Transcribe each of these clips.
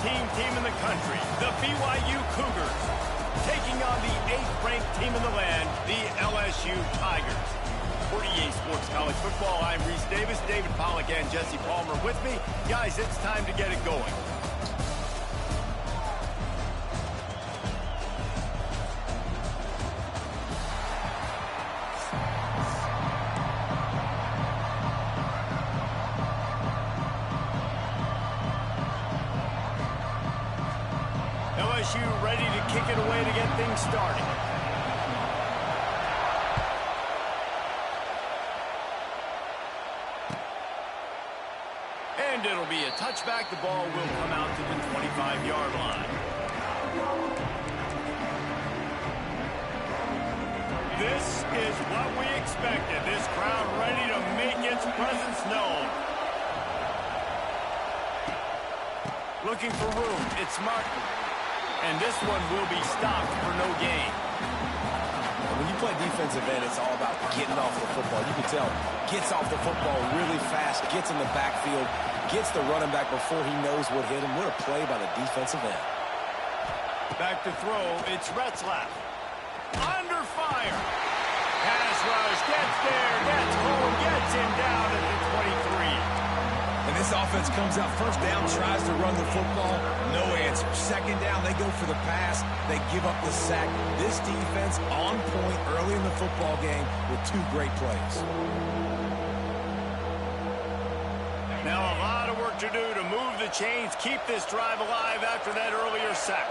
team in the country, the BYU Cougars, taking on the 8th-ranked team in the land, the LSU Tigers. For EA Sports College Football, I'm Reese Davis, David Pollack, and Jesse Palmer with me. Guys, it's time to get it going. LSU ready to kick it away to get things started. And it'll be a touchback. The ball will come out to the 25-yard line. This is what we expected. This crowd ready to make its presence known. Looking for room. It's Martin. And this one will be stopped for no gain. When you play defensive end, it's all about getting off the football. You can tell, gets off the football really fast, gets in the backfield, gets the running back before he knows what hit him. What a play by the defensive end. Back to throw, it's Retzlaff. Under fire. Pass rush, gets there, gets home, gets him down at the 23. And this offense comes out first down, tries to run the football, no answer. Second down, they go for the pass, they give up the sack. This defense on point early in the football game with two great plays. Now a lot of work to do to move the chains, keep this drive alive after that earlier sack.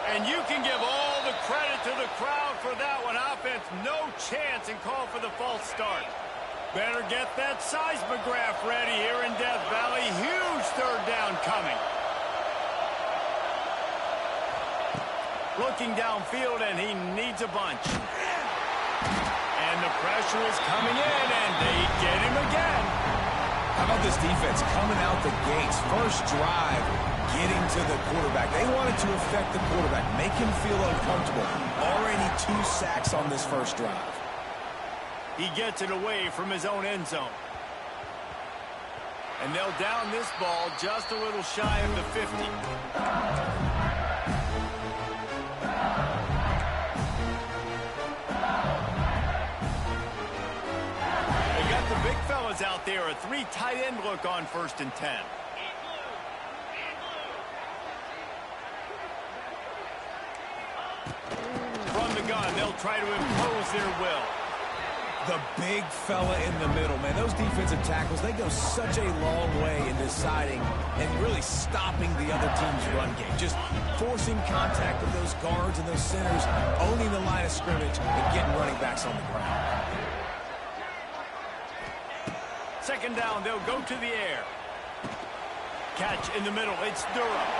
And you can give all the credit to the crowd for that one. Offense, no chance, and call for the false start. Better get that seismograph ready here in Death Valley. Huge third down coming. Looking downfield, and he needs a bunch. And the pressure is coming in, and they get him again. How about this defense coming out the gates? First drive, getting to the quarterback. They wanted to affect the quarterback, make him feel uncomfortable. Already 2 sacks on this first drive. He gets it away from his own end zone. And they'll down this ball just a little shy of the 50. They got the big fellas out there. A 3 tight end look on 1st and 10. From the gun, they'll try to impose their will. The big fella in the middle, man. Those defensive tackles, they go such a long way in deciding and really stopping the other team's run game. Just forcing contact with those guards and those centers, owning the line of scrimmage, and getting running backs on the ground. Second down, they'll go to the air. Catch in the middle, it's Durham.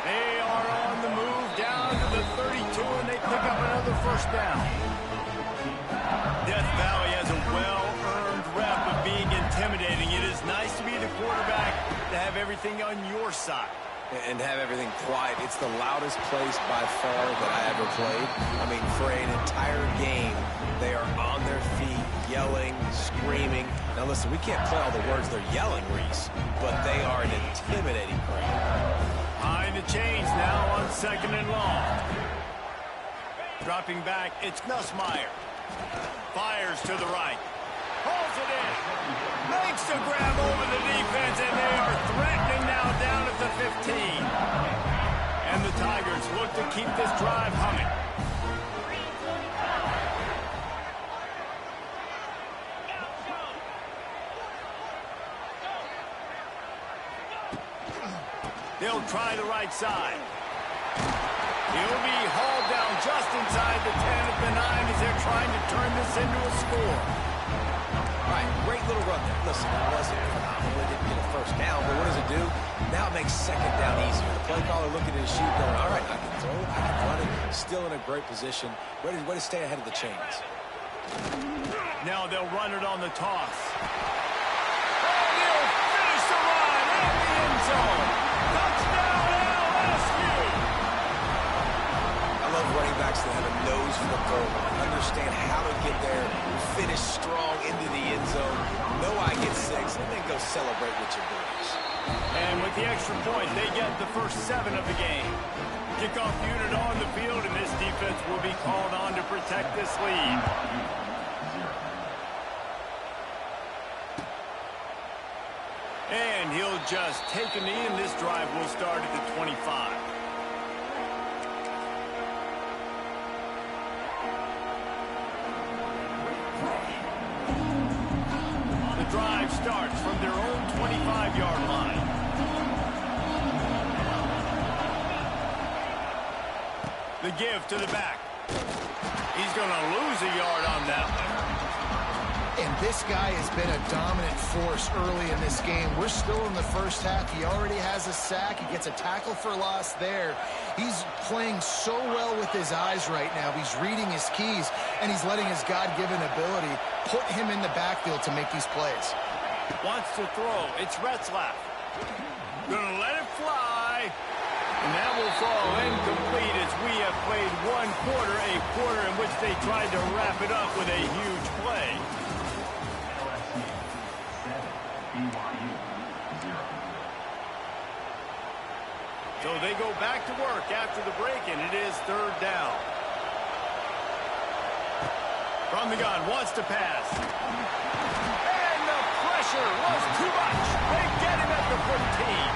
They are on the move down to the 32, and they pick up another first down. Death Valley has a well-earned rep of being intimidating. It is nice to be the quarterback, to have everything on your side. And have everything quiet. It's the loudest place by far that I ever played. I mean, for an entire game, they are on their feet, yelling, screaming. Now listen, we can't play all the words they're yelling, Reese, but they are an intimidating crowd. Behind the chains now on 2nd and long. Dropping back, it's Nussmeier. Fires to the right. Pulls it in. Makes the grab over the defense, and they are threatening now down at the 15. And the Tigers look to keep this drive humming. They'll try the right side. He'll be hauled down just inside the 10 at the 9 as they're trying to turn this into a score. All right, great little run there. Listen, it wasn't phenomenal. They didn't get a first down, but what does it do? Now it makes second down easier. The play caller looking at his shoot going, all right, I can throw it, I can run it. Still in a great position. Ready to stay ahead of the chains. Now they'll run it on the toss. And he'll finish the run in the end zone. Touchdown, LSU! I love running backs that have a nose for the goal line, understand how to get there, finish strong into the end zone, know I get 6, and then go celebrate with your boys. And with the extra point, they get the first 7 of the game. Kickoff unit on the field, and this defense will be called on to protect this lead. And he'll just take a knee, and this drive will start at the 25. The drive starts from their own 25-yard line. The give to the back. He's going to lose a yard on that one. And this guy has been a dominant force early in this game. We're still in the first half. He already has a sack. He gets a tackle for loss there. He's playing so well with his eyes right now. He's reading his keys, and he's letting his God-given ability put him in the backfield to make these plays. Wants to throw. It's Retzlaff. Gonna let it fly. And that will fall incomplete as we have played one quarter, a quarter in which they tried to wrap it up with a huge play. So they go back to work after the break, and it is 3rd down. From the gun, wants to pass. And the pressure was too much. They get him at the 15.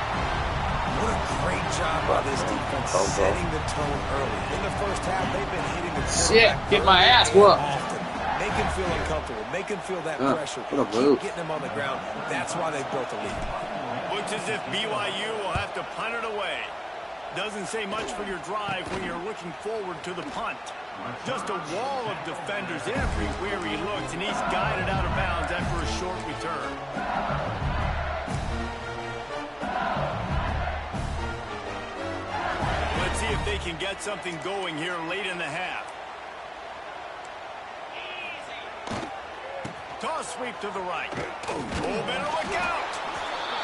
What a great job by this defense setting the tone early. In the first half, they've been hitting the quarterback get my ass whooped. often. Make him feel uncomfortable. Make him feel that pressure. Keep getting him on the ground. That's why they built the lead. Looks as if BYU will have to punt it away. Doesn't say much for your drive when you're looking forward to the punt. Just a wall of defenders everywhere he looks, and he's guided out of bounds after a short return. Let's see if they can get something going here late in the half. Toss sweep to the right. Oh, better look out.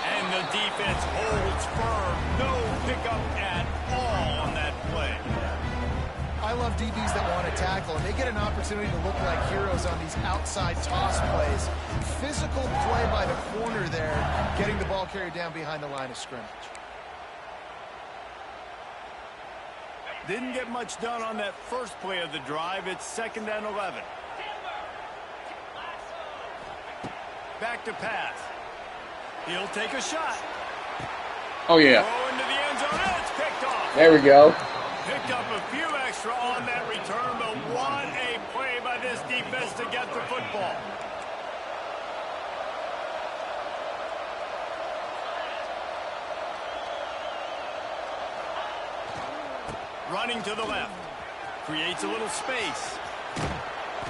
And the defense holds firm. No pickup at all on that play. I love DBs that want to tackle, and they get an opportunity to look like heroes on these outside toss plays. Physical play by the corner there, getting the ball carried down behind the line of scrimmage. Didn't get much done on that first play of the drive. It's 2nd and 11. Back to pass. He'll take a shot. Oh, yeah. Throw into the end zone. It's picked off. There we go. Picked up a few extra on that return, but what a play by this defense to get the football. Running to the left. Creates a little space.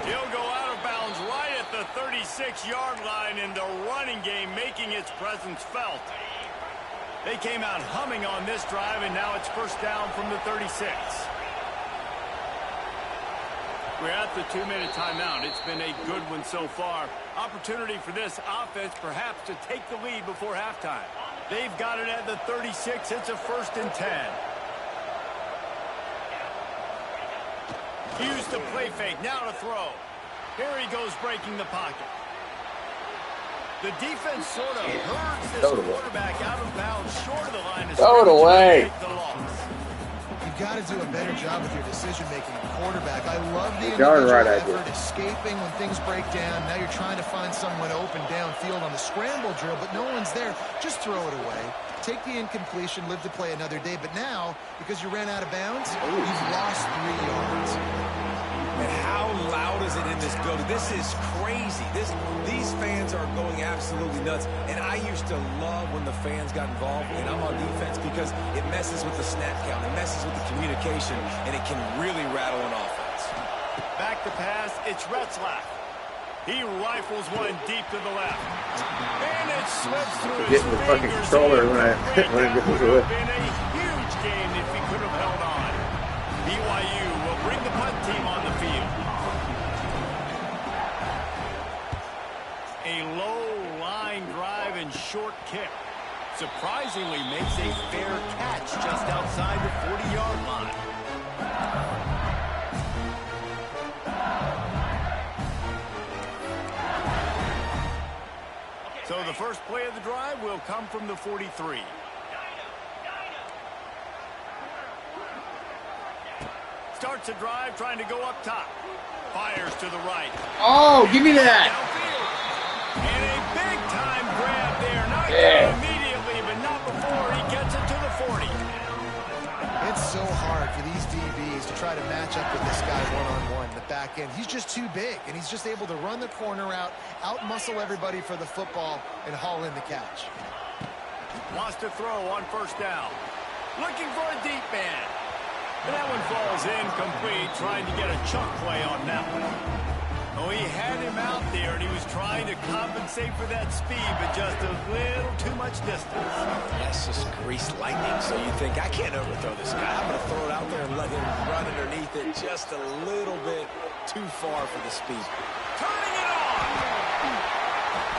He'll go out of bounds right at the 36-yard line, in the running game making its presence felt. They came out humming on this drive, and now it's 1st down from the 36. We're at the 2-minute timeout. It's been a good one so far. Opportunity for this offense perhaps to take the lead before halftime. They've got it at the 36. It's a 1st and 10. Use the play fake. Now to throw. Here he goes breaking the pocket. The defense sort of herds this quarterback out of bounds short of the line of scrimmage. Take the loss. You've got to do a better job with your decision-making quarterback. I love the individual effort, escaping when things break down. Now you're trying to find someone open downfield on the scramble drill, but no one's there. Just throw it away. Take the incompletion, live to play another day. But now, because you ran out of bounds, you've lost 3 yards. And how loud is it in this building? This is crazy. These fans are going absolutely nuts. And I used to love when the fans got involved, and I'm on defense, because it messes with the snap count, it messes with the communication, and it can really rattle an offense. Back to pass, it's Retzlaff. He rifles one deep to the left. And it slips through his Getting the fingers. fucking controller when it goes away. Been a huge game if he could have held on. BYU will bring the punt team on the field. A low line drive and short kick. Surprisingly makes a fair catch just outside the 40-yard line. So the first play of the drive will come from the 43. Starts a drive trying to go up top. Fires to the right. Oh, give me that. Downfield. And a big-time grab there. Not immediately, but not before he gets it to the 40. It's so hard for these DBs to try to match up with this guy one-on-one in the back end. He's just too big, and he's just able to run the corner out-muscle everybody for the football, and haul in the catch. Wants to throw on first down. Looking for a deep man. And that one falls incomplete, trying to get a chunk play on that one. Oh, he had him out there, and he was trying to compensate for that speed, but just a little too much distance. That's just greased lightning, so you think, I can't overthrow this guy. I'm going to throw it out there and let him run underneath it just a little bit too far for the speed. Turning it on!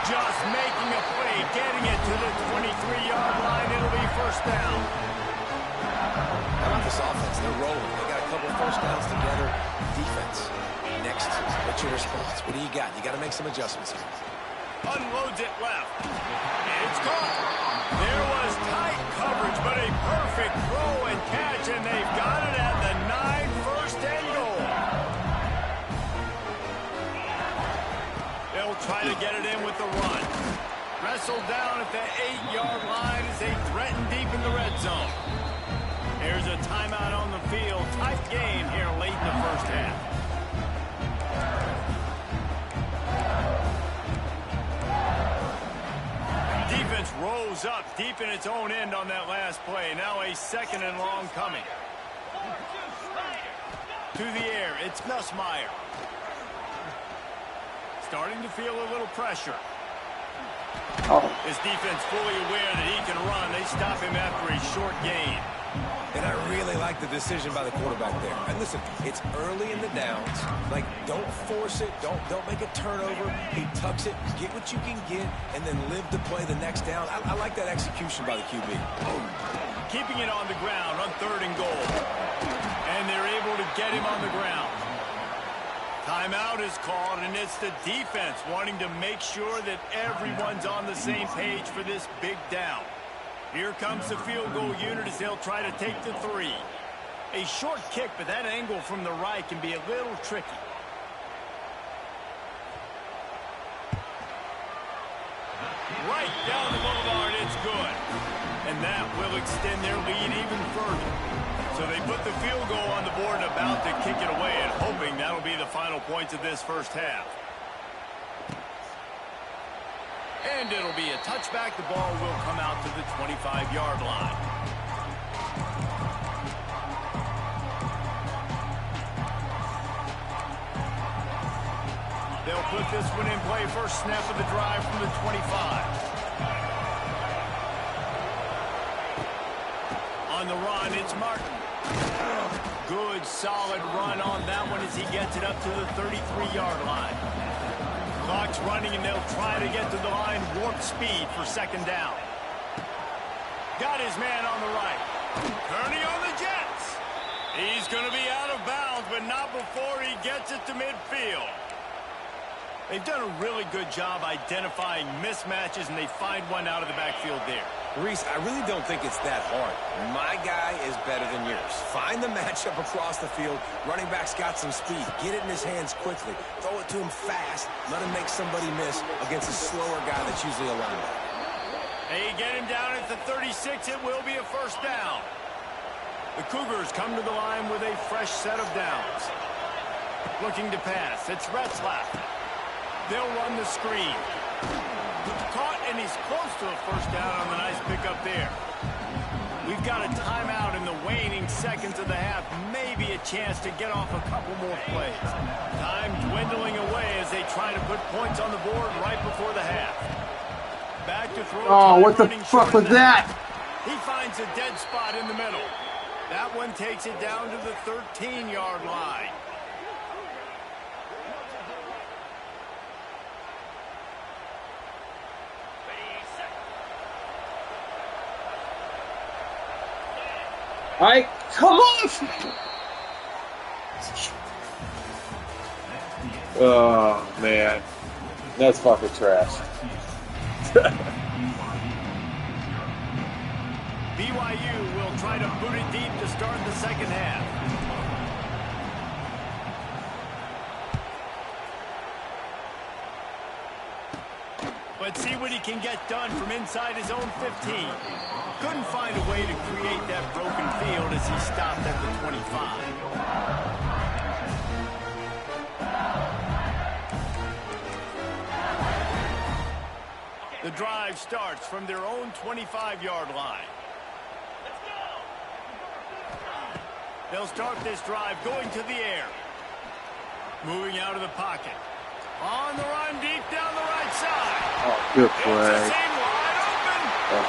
Just making a play, getting it to the 23-yard line. It'll be first down. How about this offense? They're rolling. They got a couple of first downs together. Defense. Next, what's your response? What do you got? You got to make some adjustments here. Unloads it left. It's caught. There was tight coverage, but a perfect throw and catch, and they've got it at the 9, first and goal. They'll try to get it in with the run. Wrestled down at the 8-yard line as they threaten deep in the red zone. There's a timeout on the field. Tight game here late in the first half. Defense rolls up deep in its own end on that last play. Now a second and long coming. To the air, it's Nussmeier. Starting to feel a little pressure. His defense fully aware that he can run. They stop him after a short gain. And I really like the decision by the quarterback there. And listen, it's early in the downs. Like, don't force it. Don't make a turnover. He tucks it, get what you can get, and then live to play the next down. I like that execution by the QB. Keeping it on the ground on 3rd and goal. And they're able to get him on the ground. Timeout is called, and it's the defense wanting to make sure that everyone's on the same page for this big down. Here comes the field goal unit as they'll try to take the 3. A short kick, but that angle from the right can be a little tricky. Right down the boulevard, it's good. And that will extend their lead even further. So they put the field goal on the board and about to kick it away, and hoping that'll be the final points of this first half. And it'll be a touchback. The ball will come out to the 25-yard line. They'll put this one in play. First snap of the drive from the 25. On the run, it's Martin. Good, solid run on that one as he gets it up to the 33-yard line. Clock's running, and they'll try to get to the line. Warp speed for second down. Got his man on the right. Kearney on the Jets. He's going to be out of bounds, but not before he gets it to midfield. They've done a really good job identifying mismatches, and they find one out of the backfield there. Reese, I really don't think it's that hard. My guy is better than yours. Find the matchup across the field. Running back's got some speed. Get it in his hands quickly. Throw it to him fast. Let him make somebody miss against a slower guy that's usually a linebacker. They get him down at the 36. It will be a first down. The Cougars come to the line with a fresh set of downs. Looking to pass. It's Retzlaff. They'll run the screen. Caught, and he's close to a first down on the nice pickup there. We've got a timeout in the waning seconds of the half. Maybe a chance to get off a couple more plays. Time dwindling away as they try to put points on the board right before the half. Back to throw. Oh, what the fuck was that? He finds a dead spot in the middle. That one takes it down to the 13-yard line. All right, come on! Oh, man. That's fucking trash. BYU will try to boot it deep to start the second half. Let's see what he can get done from inside his own 15. Couldn't find a way to create that broken field as he stopped at the 25. The drive starts from their own 25-yard line. They'll start this drive going to the air. Moving out of the pocket. On the run, deep down the right side. Oh, good play. Wide open. Oh.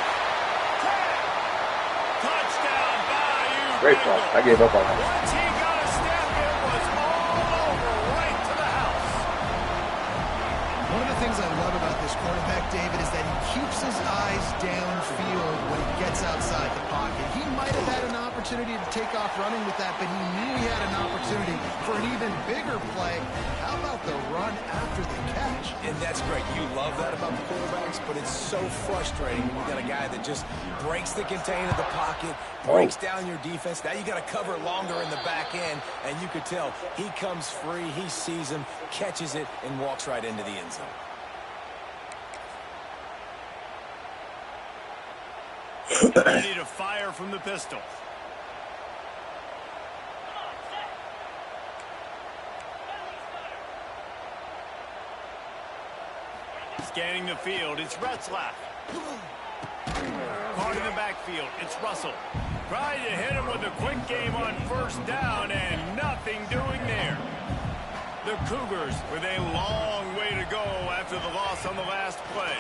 Touchdown, Bayou. Great ball. I gave up on that. Once he got a step, it was all over, right to the house. One of the things I love about this quarterback, David, is that he keeps his eyes downfield when he gets outside the pocket. He might have had an opportunity to take off running with that, but he knew he had an opportunity for an even bigger play. How about the run after the catch? And that's great. You love that about the quarterbacks, but it's so frustrating when you got a guy that just breaks the contain of the pocket, breaks down your defense. Now you got to cover longer in the back end, and you could tell he comes free, he sees him, catches it, and walks right into the end zone. Ready to fire from the pistol. Scanning the field, it's Retzlaff. Caught in the backfield, it's Russell. Trying to hit him with a quick game on first down, and nothing doing there. The Cougars with a long way to go after the loss on the last play.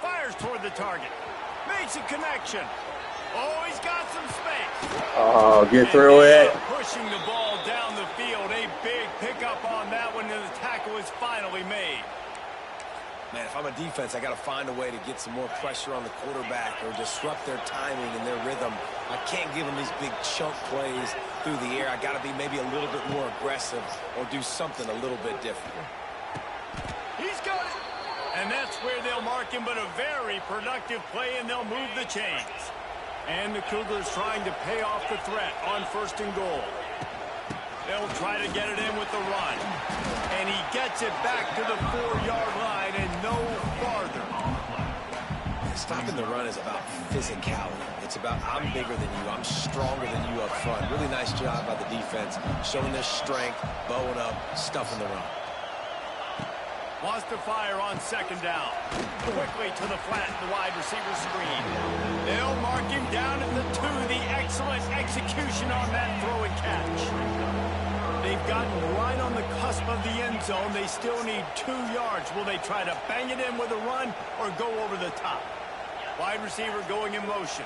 Fires toward the target. Makes a connection. Oh, he's got some space. Oh, get through it. Pushing the ball down the field. A big pickup on that one, and the tackle is finally made. Man, if I'm a defense, I got to find a way to get some more pressure on the quarterback or disrupt their timing and their rhythm. I can't give them these big chunk plays through the air. I got to be maybe a little bit more aggressive or do something a little bit different. He's got it. And that's where they'll mark him, but a very productive play, and they'll move the chains. And the Cougars trying to pay off the threat on 1st and goal. They'll try to get it in with the run. And he gets it back to the 4-yard line and no farther. Stopping the run is about physicality. It's about I'm bigger than you, I'm stronger than you up front. Really nice job by the defense, showing their strength, bowing up, stuffing the run. Wants to fire on 2nd down. Quickly to the flat, the wide receiver screen. They'll mark him down at the 2. The excellent execution on that throw and catch. They've gotten right on the cusp of the end zone. They still need 2 yards. Will they try to bang it in with a run or go over the top? Wide receiver going in motion.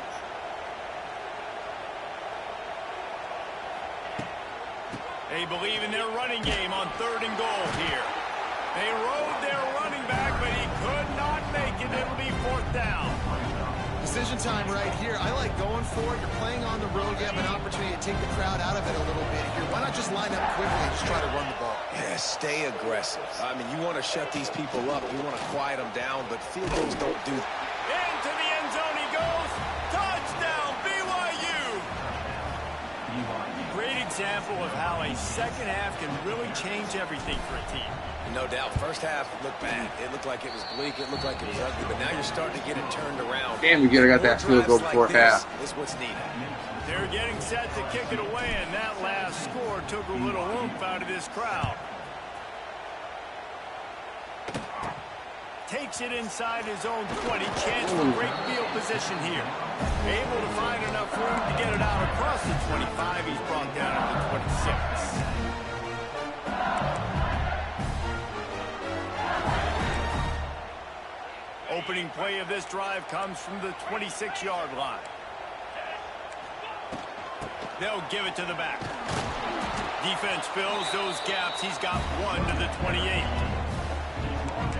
They believe in their running game on 3rd and goal here. They rode their running back, but he could not make it. It'll be 4th down. Decision time right here. I like going for it. You're playing on the road. You have an opportunity to take the crowd out of it a little bit here. Why not just line up quickly and just try to run the ball? Yeah, stay aggressive. I mean, you want to shut these people up. You want to quiet them down, but field goals don't do that. Into the end zone he goes. Touchdown, BYU. Great example of how a second half can really change everything for a team. No doubt. First half, it looked bad. It looked like it was bleak. It looked like it was ugly. But now you're starting to get it turned around. Damn, we could have got that field goal before half. Is what's needed. They're getting set to kick it away, and that last score took a little oomph out of this crowd. Takes it inside his own 20. Chance for great field position here. Able to find enough room to get it out across the 25. He's brought down at the 26. Opening play of this drive comes from the 26-yard line. They'll give it to the back. Defense fills those gaps. He's got 1 to the 28.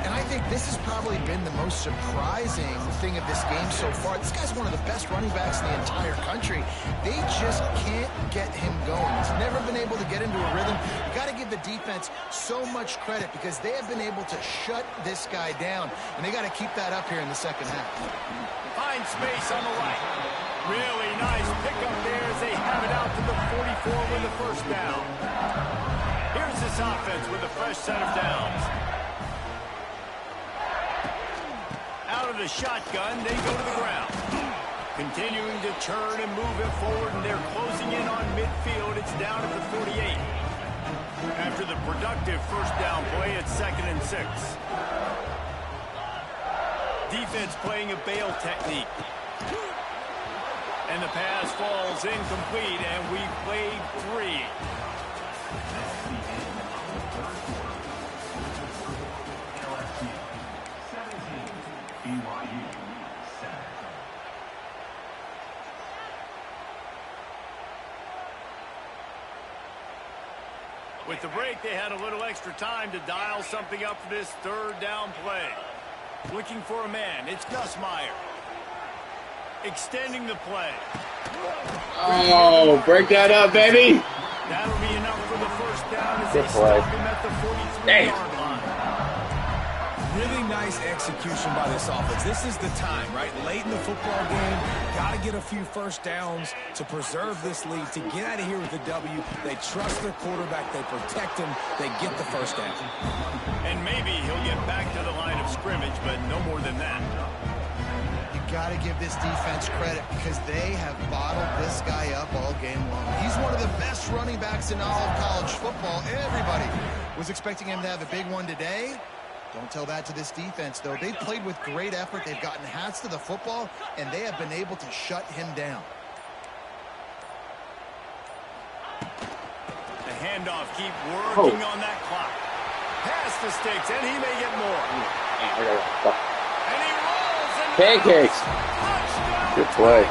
And I think this has probably been the most surprising thing of this game so far. This guy's one of the best running backs in the entire country. They just can't get him going. He's never been able to get into a rhythm. You got to give the defense so much credit because they have been able to shut this guy down, and they got to keep that up here in the second half. Find space on the right. Really nice pickup there as they have it out to the 44 with the first down. Here's this offense with a fresh set of downs. Out of the shotgun, they go to the ground. Continuing to turn and move it forward, and they're closing in on midfield. It's down at the 48. After the productive first down play, it's 2nd and 6. Defense playing a bail technique. And the pass falls incomplete, and we played 3. With the break, they had a little extra time to dial something up for this third down play. Looking for a man. It's Gus Meyer. Extending the play. Oh, break that up, baby. That'll be enough for the first down as Good they play. stop him at the 43-yard line. Really nice execution by this offense. This is the time, right? Late in the football game, got to get a few first downs to preserve this lead, to get out of here with the W. They trust their quarterback. They protect him. They get the first down. And maybe he'll get back to the line of scrimmage, but no more than that. You got to give this defense credit because they have bottled this guy up all game long. He's one of the best running backs in all of college football. Everybody was expecting him to have a big one today. Don't tell that to this defense, though. They've played with great effort. They've gotten hats to the football, and they have been able to shut him down. The handoff, keep working on that clock. Pass the sticks, and he may get more. And he rolls into Pancakes. touchdown. Good play.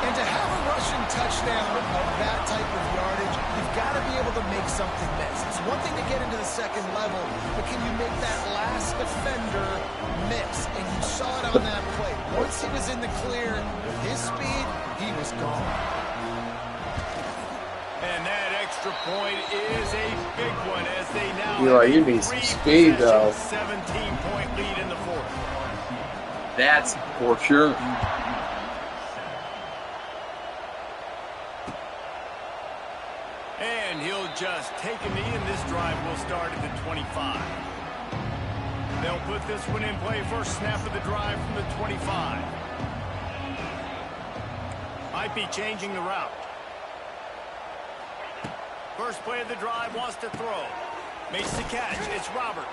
And to have a rushing touchdown of that type of yardage, you've got to be able to make something miss. It's one thing to get into the second level, but can you make that last defender miss? And you saw it on that play. Once he was in the clear, with his speed, he was gone. And that extra point is a big one as they now You need some speed, though. 17-point lead in the fourth. That's for sure. And he'll just take a knee, and this drive will start at the 25. They'll put this one in play. First snap of the drive from the 25. Might be changing the route. First play of the drive, wants to throw. Makes the catch. It's Roberts.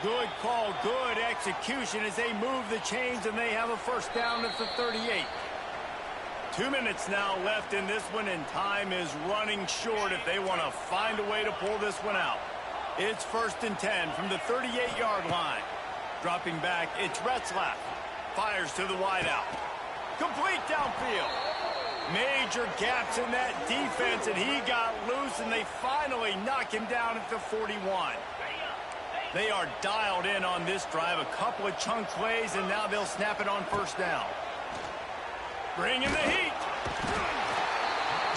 Good call, good execution as they move the chains, and they have a first down at the 38. 2 minutes now left in this one, and time is running short if they want to find a way to pull this one out. It's 1st and 10 from the 38-yard line. Dropping back, it's Retzlaff. Fires to the wideout. Complete downfield. Major gaps in that defense, and he got loose, and they finally knock him down at the 41. They are dialed in on this drive. A couple of chunk plays, and now they'll snap it on first down. Bringing the heat.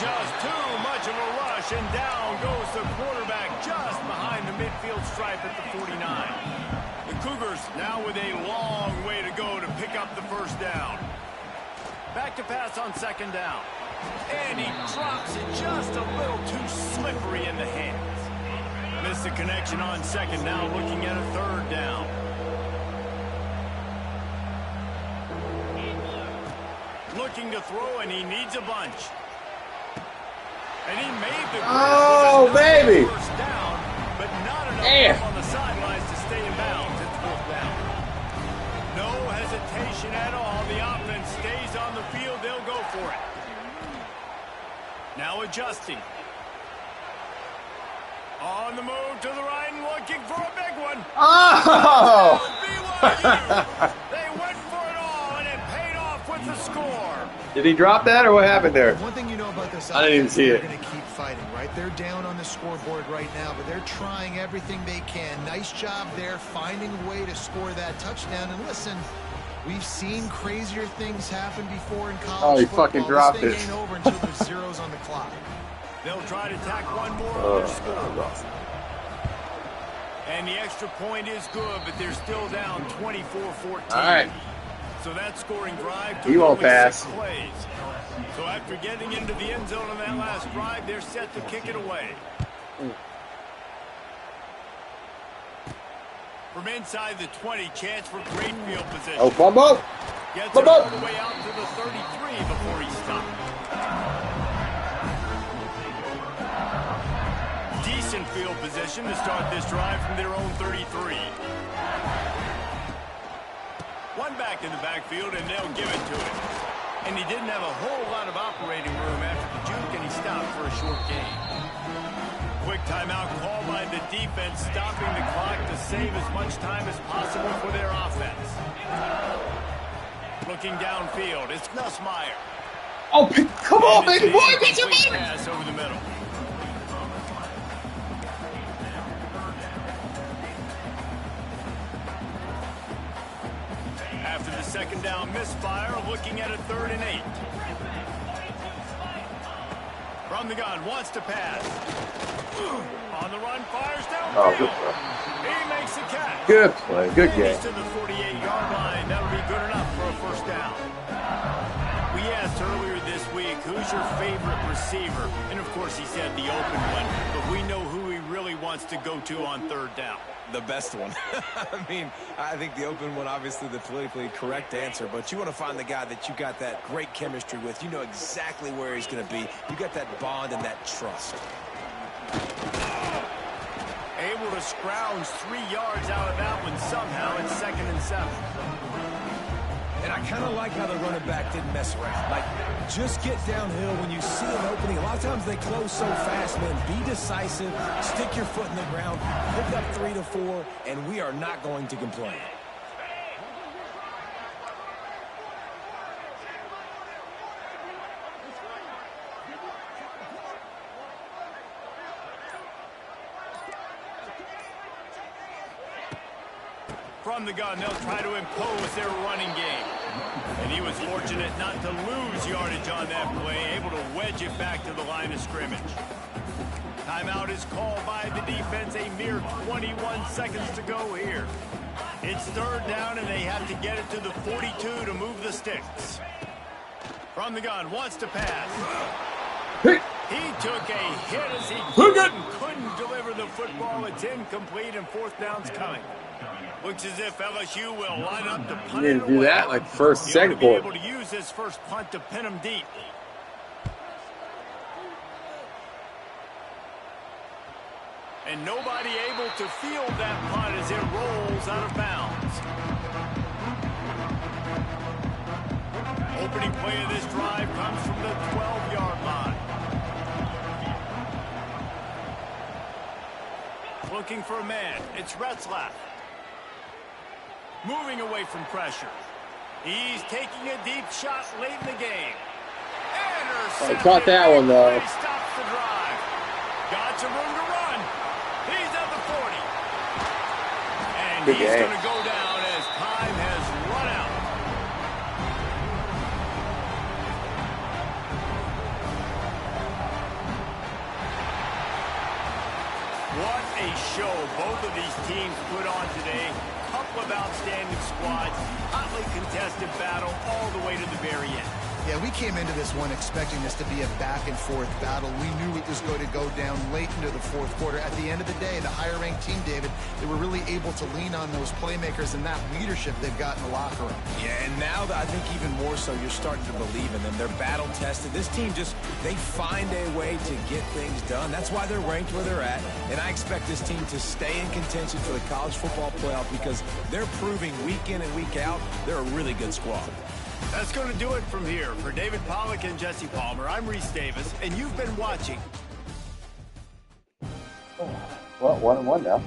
Just too much of a rush, and down goes the quarterback just behind the midfield stripe at the 49. The Cougars now with a long way to go to pick up the first down. Back to pass on second down. And he drops it just a little too slippery in the hands. Missed the connection on second, now looking at a third down. Looking to throw, and he needs a bunch. And he made the baby. first down, but not enough room on the sidelines to stay in bounds. It's fourth down. No hesitation at all. The offense stays on the field. They'll go for it. Now adjusting. On the move to the right and looking for a big one. Oh! BYU. They went for it all, and it paid off with the score. Did he drop that, or what happened there? One thing you know about this I didn't even see they're it. going to keep fighting, right? They're down on the scoreboard right now, but they're trying everything they can. Nice job there, finding a way to score that touchdown. And listen, we've seen crazier things happen before in college football. Fucking dropped this it. thing ain't over until there's zeros on the clock. They'll try to tack one more on their score. And the extra point is good, but they're still down 24-14. All right. So that scoring drive He took won't only pass. 6 plays. So after getting into the end zone on that last drive, they're set to kick it away. From inside the 20, chance for great field position. Oh, fumble. Gets it all the way out to the 33 before he stopped. Decent field position to start this drive from their own 33. One back in the backfield, and they'll give it to him. And he didn't have a whole lot of operating room after the juke, and he stopped for a short gain. Quick timeout call by the defense, stopping the clock to save as much time as possible for their offense. Looking downfield, it's Nussmeier. Oh, come on, baby boy, get your Complete money. pass over the middle. After the second down misfire, looking at a 3rd and 8. From the gun, wants to pass. On the run, fires downfield. Oh, good play. He makes the catch. Good play. Good And game. he's to the 48-yard line. That'll be good enough for a first down. We asked earlier this week, who's your favorite receiver? And, of course, he said the open one. But we know who he really wants to go to on 3rd down. The best one. I mean, I think the open one, obviously the politically correct answer, but you want to find the guy that you got that great chemistry with. You know exactly where he's going to be. You got that bond and that trust. Able to scrounge 3 yards out of that one somehow. It's 2nd and 7. And I kind of like how the running back didn't mess around. Like, just get downhill when you see an opening. A lot of times they close so fast, man. Be decisive, stick your foot in the ground, pick up 3 to 4, and we are not going to complain. From the gun, they'll try to impose their running game. And he was fortunate not to lose yardage on that play, able to wedge it back to the line of scrimmage. Timeout is called by the defense, a mere 21 seconds to go here. It's 3rd down, and they have to get it to the 42 to move the sticks. From the gun, wants to pass. He took a hit as he couldn't deliver the football. It's incomplete, and 4th down's coming. Looks as if LSU will line up to punt it away. You need to do that like first, second He ought to quarter. be able to use this first punt to pin him deep. And nobody able to field that punt as it rolls out of bounds. Opening play of this drive comes from the 12-yard line. Looking for a man. It's Retzlaff. Moving away from pressure. He's taking a deep shot late in the game. I caught that one, though. He stops the drive. Got some room to run. He's at the 40. And Good he's game. going to go down as time has run out. What a show both of these teams put on today. Couple of outstanding squads, hotly contested battle all the way to the very end. Yeah, we came into this one expecting this to be a back-and-forth battle. We knew it was going to go down late into the 4th quarter. At the end of the day, the higher-ranked team, David, they were really able to lean on those playmakers and that leadership they've got in the locker room. Yeah, and now I think even more so, you're starting to believe in them. They're battle-tested. This team they find a way to get things done. That's why they're ranked where they're at. And I expect this team to stay in contention for the college football playoff because they're proving week in and week out they're a really good squad. That's going to do it from here. For David Pollack and Jesse Palmer, I'm Reese Davis, and you've been watching. Well, 1-1 now.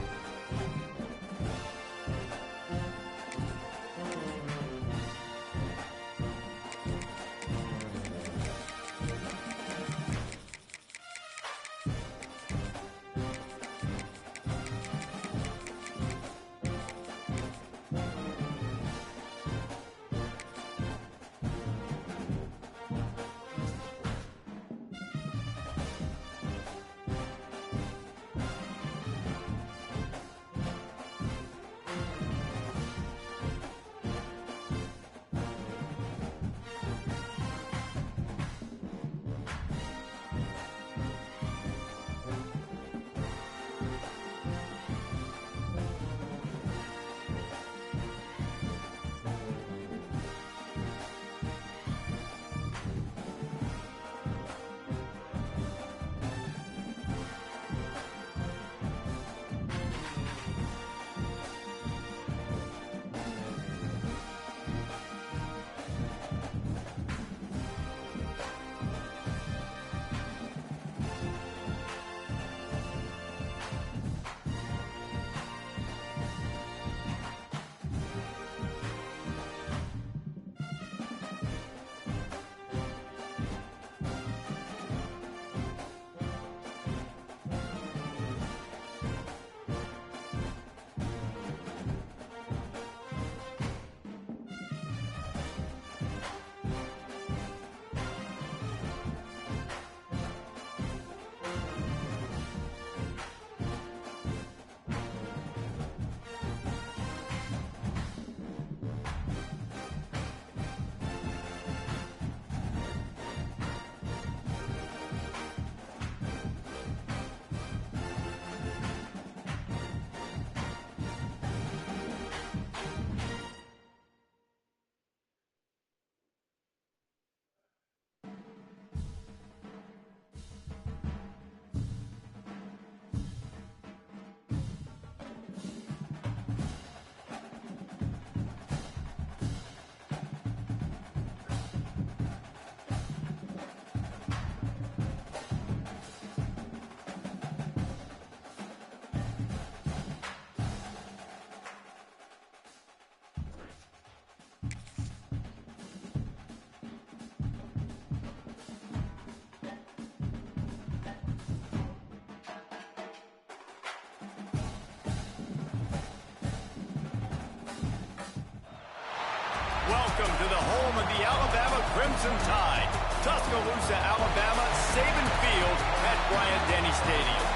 welcome to the home of the Alabama Crimson Tide. Tuscaloosa, Alabama, Saban Field at Bryant-Denny Stadium.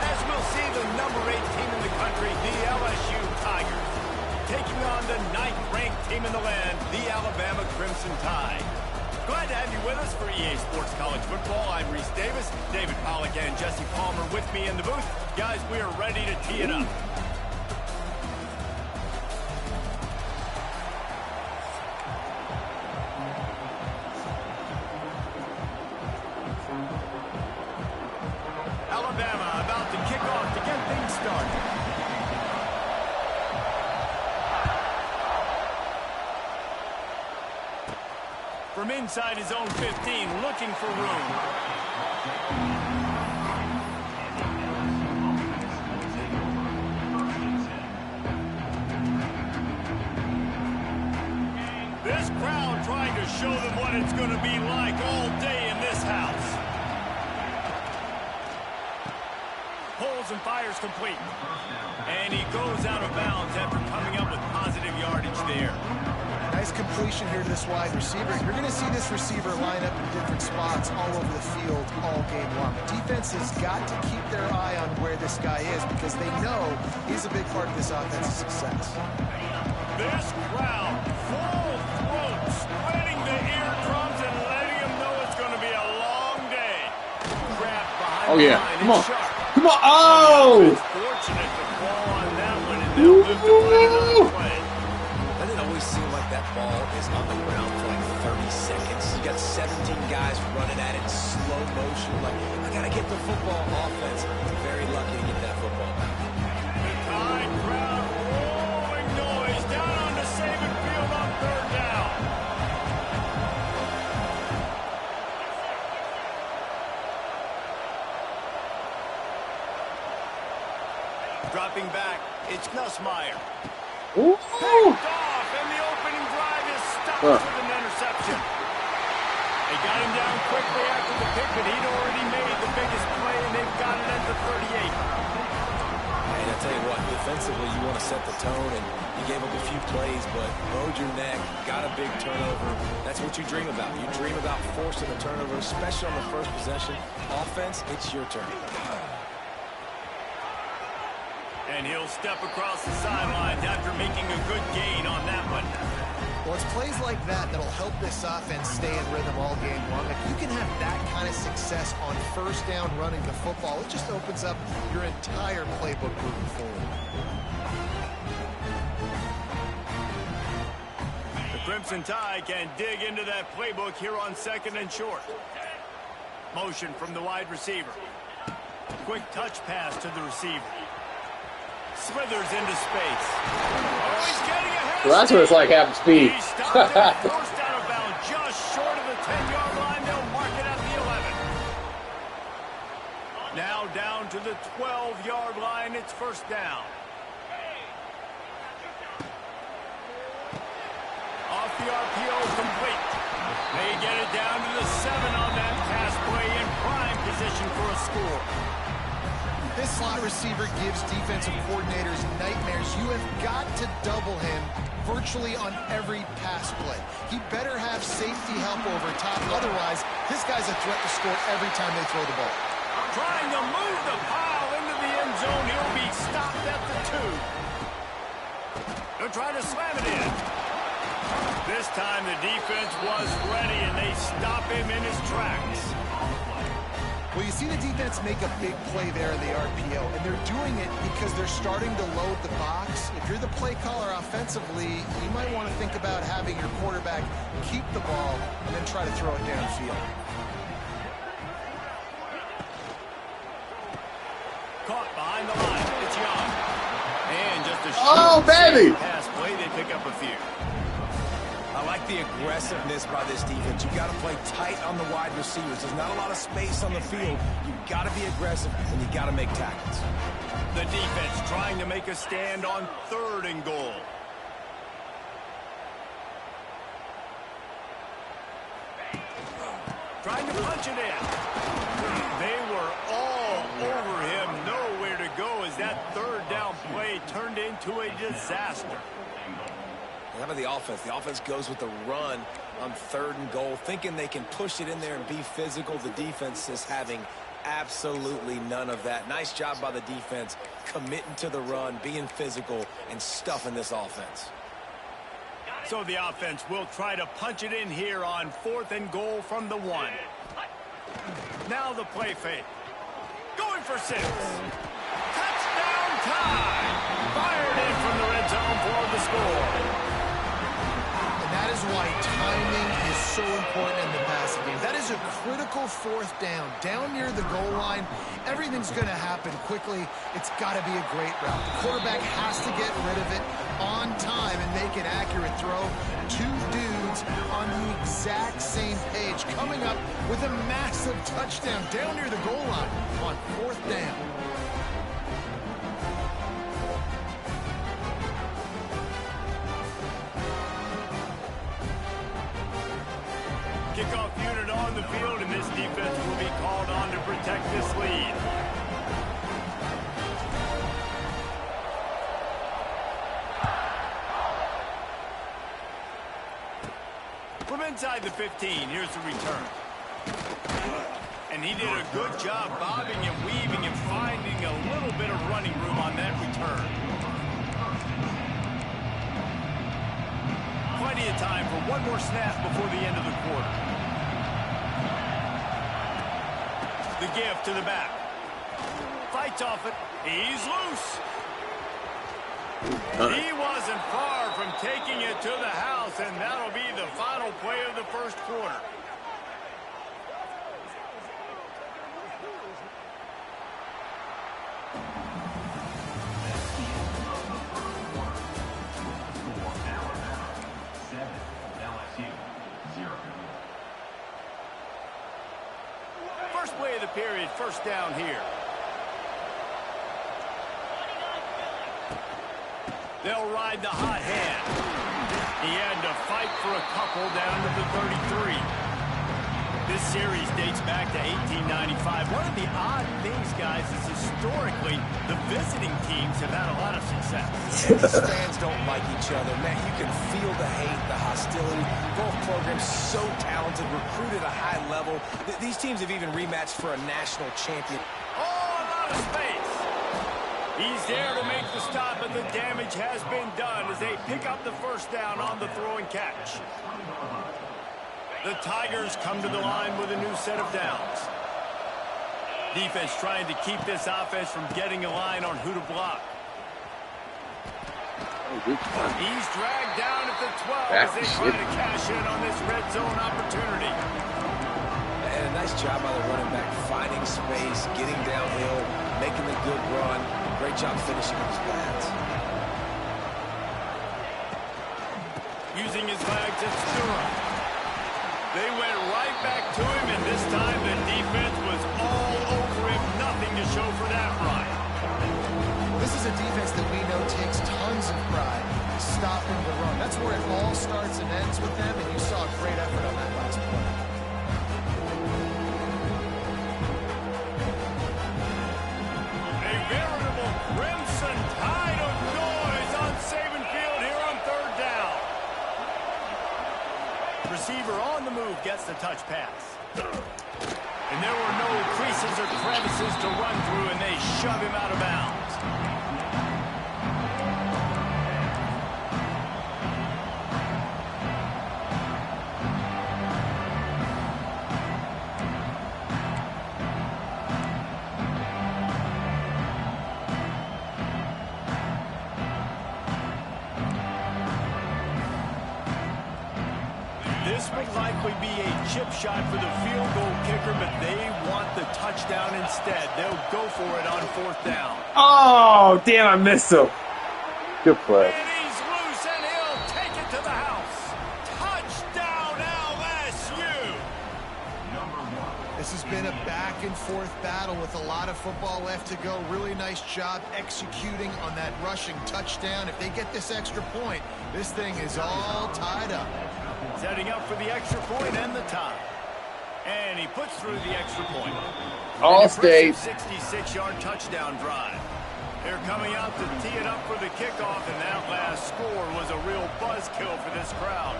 As we'll see, the number 8 team in the country, the LSU Tigers, taking on the 9th-ranked team in the land, the Alabama Crimson Tide. Glad to have you with us for EA Sports College Football. I'm Reese Davis, David Pollack and Jesse Palmer with me in the booth. Guys, we are ready to tee it up. Alabama about to kick off to get things started. From inside his own 15, looking for room. This crowd trying to show them what it's going to be like all day in this house. Pulls and fires complete. And he goes out of bounds after coming up with positive yardage there. Nice completion here to this wide receiver. You're going to see this receiver line up in different spots all over the field all game long. Defense has got to keep their eye on where this guy is because they know he's a big part of this offense's success. This crowd, full throat, spreading the eardrums and letting them know it's going to be a long day. Grabbed behind the line. Come on. Sharp. Come on. Oh! It's fortunate to fall on that one, and they'll live to play another play. Doesn't it always seem like that ball is on the ground for like 30 seconds? You got 17 guys running at it in slow motion. Like, I got to get the football. Offense, very lucky to get that football back. High crowd, rolling noise down on the Saban Field on 3rd down. Dropping back, it's Nussmeier. Ooh. Picked off, and the opening drive is stopped with an interception. They got him down quickly after the pick, but he'd already made the biggest play, and they've got it at the 38. And I tell you what, defensively, you want to set the tone, and you gave up a few plays, but bowed your neck, got a big turnover. That's what you dream about. You dream about forcing a turnover, especially on the first possession. Offense, it's your turn. And he'll step across the sidelines after making a good gain on that one. Well, it's plays like that that'll help this offense stay in rhythm all game long. If you can have that kind of success on 1st down running the football, it just opens up your entire playbook moving forward. The Crimson Tide can dig into that playbook here on 2nd and short. Motion from the wide receiver. Quick touch pass to the receiver. Slithers into space. Oh, he's getting ahead. Well, that's what it's like having speed. He stopped and forced out of bounds just short of the 10-yard line. They'll mark it at the 11. Now down to the 12-yard line. It's 1st down. Off the RPO, complete. They get it down to the 7 on that pass play in prime position for a score. This slot receiver gives defensive coordinators nightmares. You have got to double him virtually on every pass play. He better have safety help over top. Otherwise, this guy's a threat to score every time they throw the ball. Trying to move the pile into the end zone. He'll be stopped at the 2. They'll try to slam it in. This time the defense was ready, and they stop him in his tracks. Well, you see the defense make a big play there in the RPO, and they're doing it because they're starting to load the box. If you're the play caller offensively, you might want to think about having your quarterback keep the ball and then try to throw it downfield. Caught behind the line. It's Young. And just a baby! pass play, they pick up a few. I like the aggressiveness by this defense. You got to play tight on the wide receivers. There's not a lot of space on the field. You got to be aggressive, and you got to make tackles. The defense trying to make a stand on 3rd and goal. Trying to punch it in. They were all over him. Nowhere to go as that 3rd down play turned into a disaster. How about the offense? The offense goes with the run on 3rd and goal, thinking they can push it in there and be physical. The defense is having absolutely none of that. Nice job by the defense, committing to the run, being physical, and stuffing this offense. So the offense will try to punch it in here on 4th and goal from the 1. Now the play fake. Going for 6. Touchdown time! Fired in from the red zone for the score. And that is why timing is so important in the passing game. That is a critical 4th down. Down near the goal line, everything's going to happen quickly. It's got to be a great route. The quarterback has to get rid of it on time and make an accurate throw. 2 dudes on the exact same page, coming up with a massive touchdown down near the goal line on 4th down. Kickoff unit on the field, and this defense will be called on to protect this lead. From inside the 15, here's the return. And he did a good job bobbing and weaving and finding a little bit of running room on that return. Plenty of time for one more snap before the end of the quarter. The give to the back. Fights off it. He's loose. He wasn't far from taking it to the house, and that'll be the final play of the first quarter. First play of the period, first down here. They'll ride the hot hand. He had to fight for a couple down to the 33. This series dates back to 1895. One of the odd things, guys, is historically the visiting teams have had a lot of success. These fans don't like each other. Man, you can feel the hate, the hostility. Both programs so talented, recruited at a high level. These teams have even rematched for a national champion. Oh, a lot of space. He's there to make the stop, and the damage has been done as they pick up the first down on the throw and catch. The Tigers come to the line with a new set of downs. Defense trying to keep this offense from getting a line on who to block. He's dragged down at the 12 as they try to cash in on this red zone opportunity. And a nice job by the running back, finding space, getting downhill, making a good run. Great job finishing with his pads. Using his legs, it's Ncaa. They went right back to him, and this time the defense was all over him. Nothing to show for that run. This is a defense that we know takes tons of pride stopping the run. That's where it all starts and ends with them, and you saw a great effort on that last play. A veritable crimson tide of noise on Saban Field here on 3rd down. Receiver on the move gets the touch pass. And there were no creases or crevices to run through, and they shove him out of bounds. This would likely be a chip shot for the field goal kicker, but they want the touchdown instead. They'll go for it on 4th down. Oh, damn, I missed him. Good play. And he's loose, and he'll take it to the house. Touchdown, LSU. This has been a back-and-forth battle with a lot of football left to go. Really nice job executing on that rushing touchdown. If they get this extra point, this thing is all tied up. Setting up for the extra point and the tie. And he puts through the extra point. All state. 66-yard touchdown drive. They're coming out to tee it up for the kickoff, and that last score was a real buzzkill for this crowd.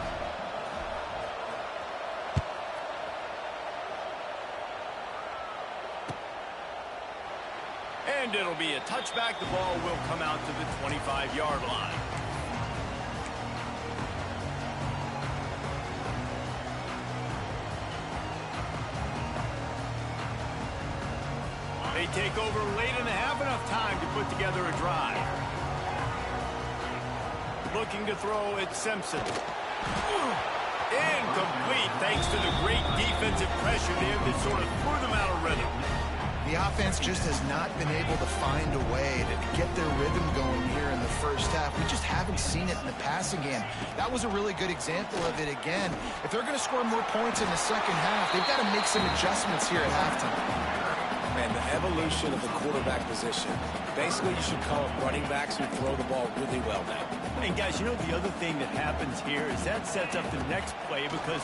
And it'll be a touchback. The ball will come out to the 25-yard line. They take over late in the half, enough time to put together a drive. Looking to throw at Simpson. Incomplete thanks to the great defensive pressure there that sort of threw them out of rhythm. The offense just has not been able to find a way to get their rhythm going here in the first half. We just haven't seen it in the passing game. That was a really good example of it again. If they're going to score more points in the second half, they've got to make some adjustments here at halftime. Man, the evolution of the quarterback position. Basically, you should call it running backs who throw the ball really well now. And guys, you know the other thing that happens here is that sets up the next play because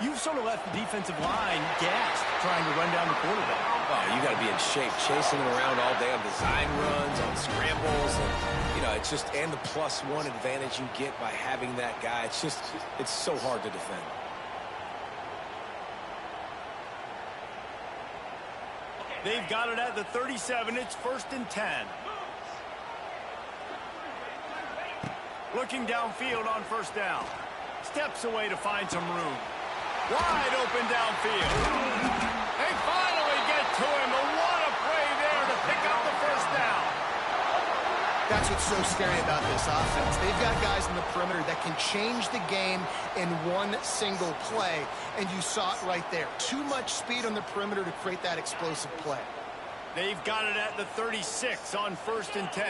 you've sort of left the defensive line gassed trying to run down the quarterback. Oh, you got to be in shape, chasing him around all day on design runs, on scrambles, and you know it's just and the +1 advantage you get by having that guy. It's so hard to defend. They've got it at the 37. It's 1st and 10. Looking downfield on 1st down. Steps away to find some room. Wide open downfield. They finally get to him, but what a play there to pick up the 1st down. That's what's so scary about this offense. They've got guys in the perimeter that can change the game in one single play, and you saw it right there. Too much speed on the perimeter to create that explosive play. They've got it at the 36 on 1st and 10.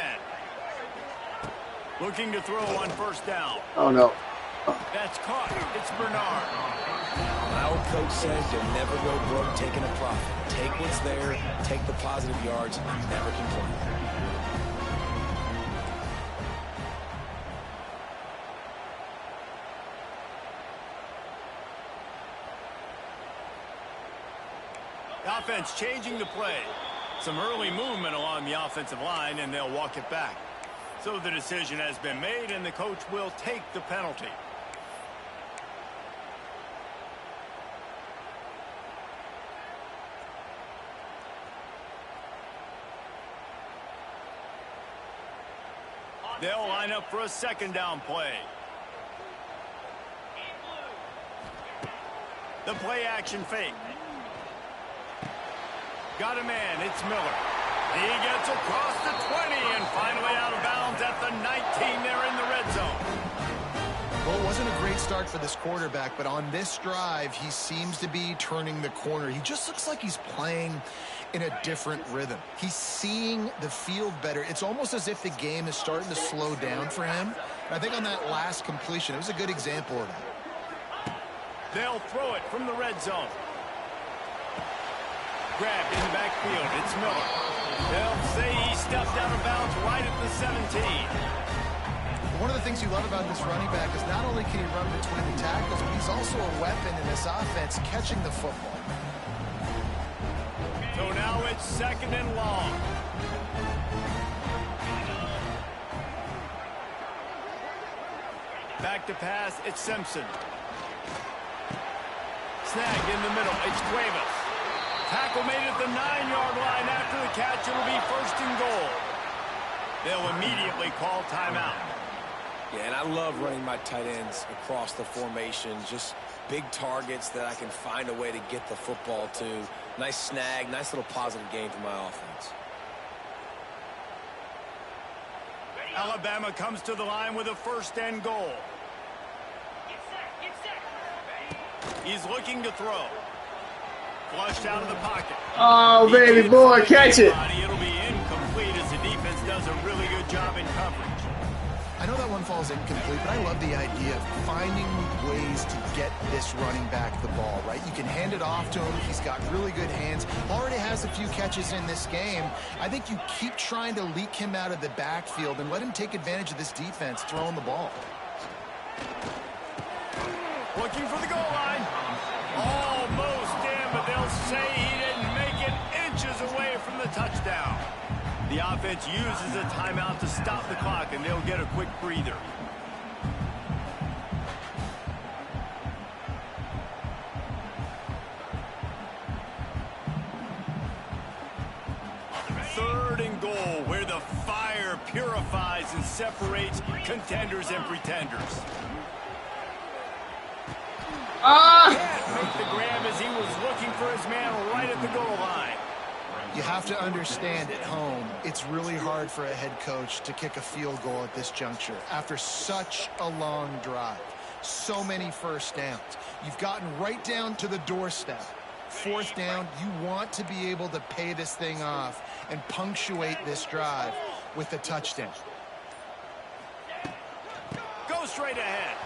Looking to throw on 1st down. Oh, no. That's caught. It's Bernard. My old coach says you'll never go broke taking a profit. Take what's there, take the positive yards, and never complain. Offense changing the play. Some early movement along the offensive line, and they'll walk it back. So the decision has been made, and the coach will take the penalty. They'll line up for a 2nd down play. The play action fake. Got a man, it's Miller. He gets across the 20 and finally out of bounds at the 19 there in the red zone. Well, it wasn't a great start for this quarterback, but on this drive, he seems to be turning the corner. He just looks like he's playing in a different rhythm. He's seeing the field better. It's almost as if the game is starting to slow down for him. And I think on that last completion, it was a good example of that. They'll throw it from the red zone. Grabbed in the backfield. It's Miller. They'll say he stepped out of bounds right at the 17. One of the things you love about this running back is not only can he run between the tackles, but he's also a weapon in this offense catching the football. So now it's 2nd and long. Back to pass. It's Simpson. Snagged in the middle. It's Cuevas. Tackle made at the 9-yard line. After the catch, it'll be 1st and goal. They'll immediately call timeout. Yeah, and I love running my tight ends across the formation. Just big targets that I can find a way to get the football to. Nice snag, nice little positive game for my offense. Alabama comes to the line with a 1st and goal. He's looking to throw. Flushed out of the pocket. Oh, baby boy, catch it. It'll be incomplete as the defense does a really good job in coverage. I know that one falls incomplete, but I love the idea of finding ways to get this running back the ball, right? You can hand it off to him. He's got really good hands. Already has a few catches in this game. I think you keep trying to leak him out of the backfield and let him take advantage of this defense throwing the ball. Looking for the goal line. Almost in, but they'll say he didn't make it, inches away from the touchdown. The offense uses a timeout to stop the clock, and they'll get a quick breather. Third and goal, where the fire purifies and separates contenders and pretenders. Can't make the grab as he was looking for his man right at the goal line. You have to understand, at home, it's really hard for a head coach to kick a field goal at this juncture after such a long drive. So many first downs. You've gotten right down to the doorstep. Fourth down, you want to be able to pay this thing off and punctuate this drive with a touchdown. Go straight ahead.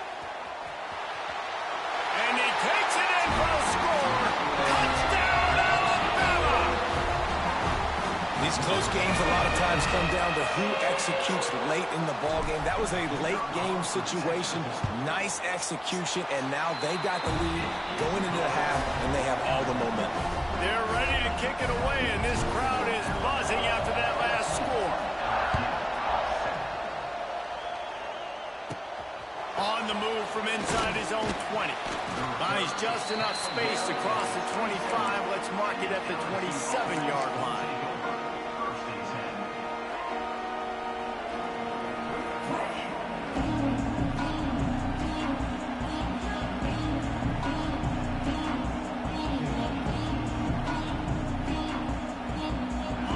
And he takes it in for a score. Touchdown, Alabama! These close games a lot of times come down to who executes late in the ball game. That was a late game situation. Nice execution, and now they got the lead going into the half, and they have all the momentum. They're ready to kick it away, and this crowd is buzzing after that last score. On the move from inside his own 20. Buys just enough space across the 25. Let's mark it at the 27-yard line.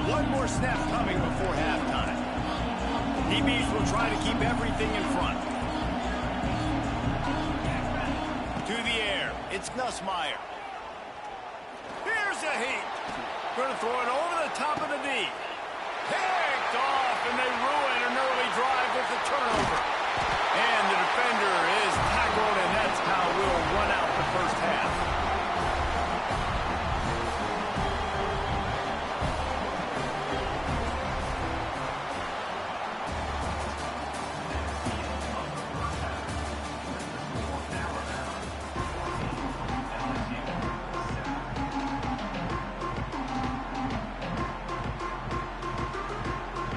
One more snap coming before halftime. DBs will try to keep everything in front. To the air, it's Ncaa. Here's a heat. Going to throw it over the top of the knee. Picked off, and they ruin an early drive with the turnover. And the defender is tackled, and that's how we'll run out the first half.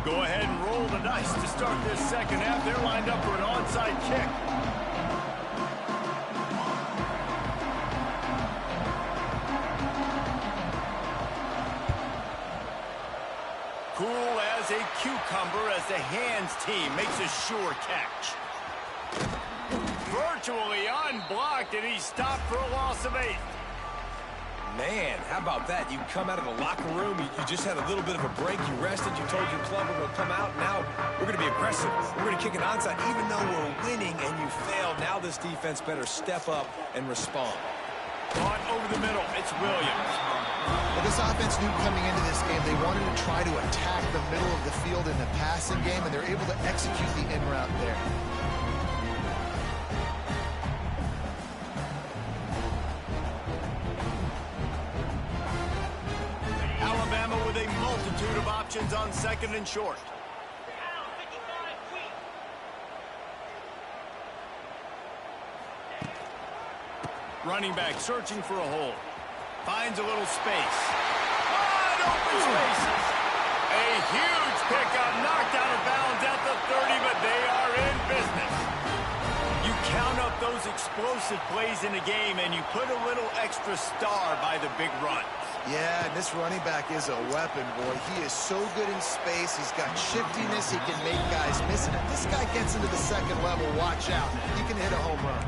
Go ahead and roll the dice to start this second half. They're lined up for an onside kick. Cool as a cucumber as the hands team makes a sure catch. Virtually unblocked, and he's stopped for a loss of 8. Man, how about that? You come out of the locker room, you just had a little bit of a break, you rested, you told your club we're going to come out, now we're going to be aggressive. We're going to kick an onside, even though we're winning and you failed. Now this defense better step up and respond. On over the middle, it's Williams. Well, this offense knew coming into this game they wanted to try to attack the middle of the field in the passing game, and they're able to execute the in route there. Alabama with a multitude of options on second and short. Running back searching for a hole. Finds a little space. Wide open spaces. A huge pickup, knocked out of bounds at the 30, but they are in business. You count up those explosive plays in a game, and you put a little extra star by the big run. Yeah, and this running back is a weapon, boy. He is so good in space. He's got shiftiness. He can make guys miss. And if this guy gets into the second level, watch out. He can hit a home run.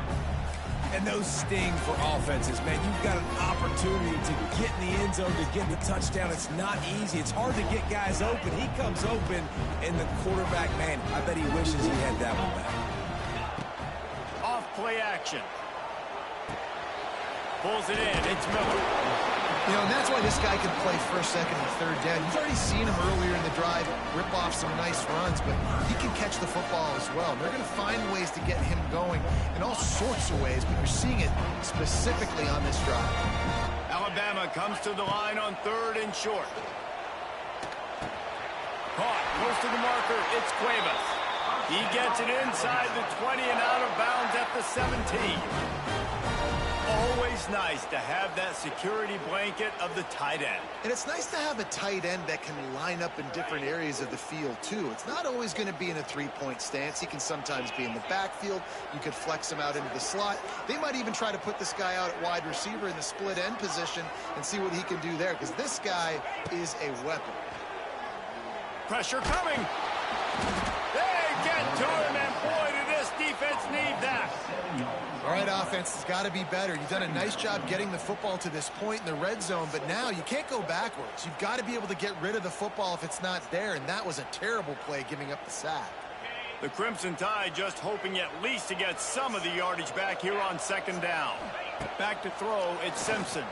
And those sting for offenses, man. You've got an opportunity to get in the end zone, to get the touchdown. It's not easy. It's hard to get guys open. He comes open, and the quarterback, man, I bet he wishes he had that one back. Off play action. Pulls it in. It's Miller. You know, and that's why this guy can play first, second, and third down. You've already seen him earlier in the drive rip off some nice runs, but he can catch the football as well. They're going to find ways to get him going in all sorts of ways, but you're seeing it specifically on this drive. Alabama comes to the line on third and short. Caught close to the marker. It's Cuevas. He gets it inside the 20 and out of bounds at the 17. always nice to have that security blanket of the tight end. And it's nice to have a tight end that can line up in different areas of the field, too. It's not always going to be in a three-point stance. He can sometimes be in the backfield. You could flex him out into the slot. They might even try to put this guy out at wide receiver in the split end position and see what he can do there, because this guy is a weapon. Pressure coming. They get to him, and boy, did this defense need that. All right, offense has got to be better. You've done a nice job getting the football to this point in the red zone, but now you can't go backwards. You've got to be able to get rid of the football if it's not there, and that was a terrible play giving up the sack. The Crimson Tide just hoping at least to get some of the yardage back here on second down. Back to throw, it's Simpson.